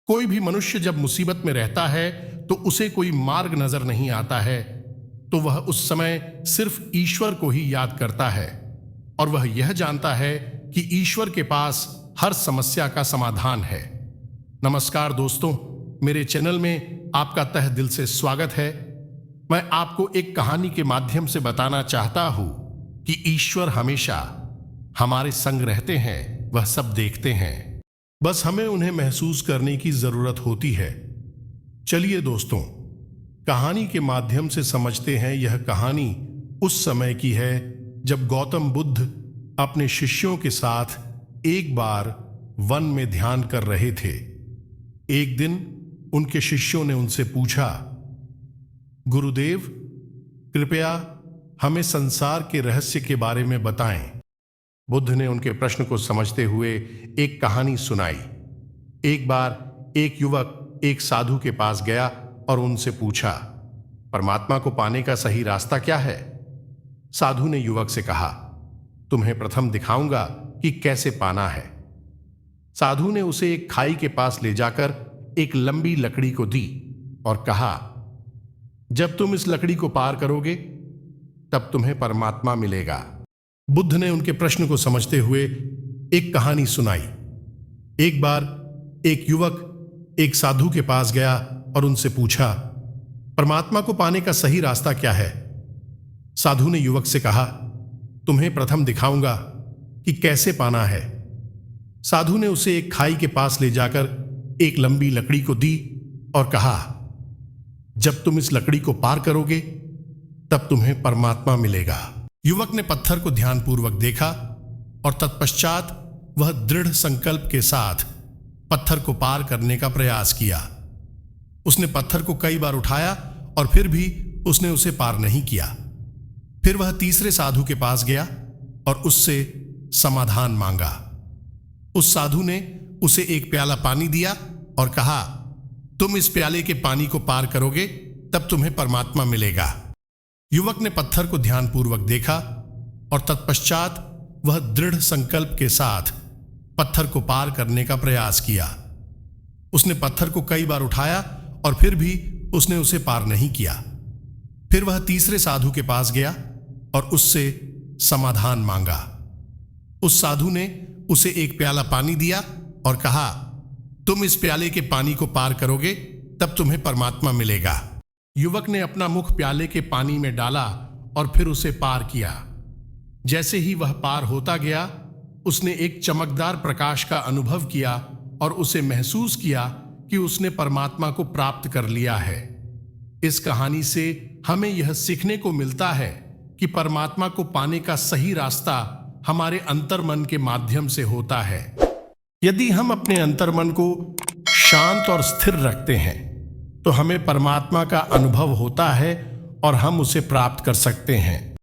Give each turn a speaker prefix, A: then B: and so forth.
A: कोई भी मनुष्य जब मुसीबत में रहता है तो उसे कोई मार्ग नजर नहीं आता है, तो वह उस समय सिर्फ ईश्वर को ही याद करता है और वह यह जानता है कि ईश्वर के पास हर समस्या का समाधान है। नमस्कार दोस्तों, मेरे चैनल में आपका तहे दिल से स्वागत है। मैं आपको एक कहानी के माध्यम से बताना चाहता हूं कि ईश्वर हमेशा हमारे संग रहते हैं, वह सब देखते हैं, बस हमें उन्हें महसूस करने की जरूरत होती है। चलिए दोस्तों, कहानी के माध्यम से समझते हैं। यह कहानी उस समय की है जब गौतम बुद्ध अपने शिष्यों के साथ एक बार वन में ध्यान कर रहे थे। एक दिन उनके शिष्यों ने उनसे पूछा, गुरुदेव, कृपया हमें संसार के रहस्य के बारे में बताएं। बुद्ध ने उनके प्रश्न को समझते हुए एक कहानी सुनाई। एक बार एक युवक एक साधु के पास गया और उनसे पूछा, परमात्मा को पाने का सही रास्ता क्या है? साधु ने युवक से कहा, तुम्हें प्रथम दिखाऊंगा कि कैसे पाना है। साधु ने उसे एक खाई के पास ले जाकर एक लंबी लकड़ी को दी और कहा, जब तुम इस लकड़ी को पार करोगे तब तुम्हें परमात्मा मिलेगा। बुद्ध ने उनके प्रश्न को समझते हुए एक कहानी सुनाई। एक बार एक युवक एक साधु के पास गया और उनसे पूछा, परमात्मा को पाने का सही रास्ता क्या है? साधु ने युवक से कहा, तुम्हें प्रथम दिखाऊंगा कि कैसे पाना है। साधु ने उसे एक खाई के पास ले जाकर एक लंबी लकड़ी को दी और कहा, जब तुम इस लकड़ी को पार करोगे तब तुम्हें परमात्मा मिलेगा। युवक ने पत्थर को ध्यानपूर्वक देखा और तत्पश्चात वह दृढ़ संकल्प के साथ पत्थर को पार करने का प्रयास किया। उसने पत्थर को कई बार उठाया और फिर भी उसने उसे पार नहीं किया। फिर वह तीसरे साधु के पास गया और उससे समाधान मांगा। उस साधु ने उसे एक प्याला पानी दिया और कहा, तुम इस प्याले के पानी को पार करोगे तब तुम्हें परमात्मा मिलेगा। युवक ने पत्थर को ध्यानपूर्वक देखा और तत्पश्चात वह दृढ़ संकल्प के साथ पत्थर को पार करने का प्रयास किया। उसने पत्थर को कई बार उठाया और फिर भी उसने उसे पार नहीं किया। फिर वह तीसरे साधु के पास गया और उससे समाधान मांगा। उस साधु ने उसे एक प्याला पानी दिया और कहा, तुम इस प्याले के पानी को पार करोगे तब तुम्हें परमात्मा मिलेगा। युवक ने अपना मुख प्याले के पानी में डाला और फिर उसे पार किया। जैसे ही वह पार होता गया, उसने एक चमकदार प्रकाश का अनुभव किया और उसे महसूस किया कि उसने परमात्मा को प्राप्त कर लिया है। इस कहानी से हमें यह सीखने को मिलता है कि परमात्मा को पाने का सही रास्ता हमारे अंतर्मन के माध्यम से होता है। यदि हम अपने अंतर्मन को शांत और स्थिर रखते हैं तो हमें परमात्मा का अनुभव होता है और हम उसे प्राप्त कर सकते हैं।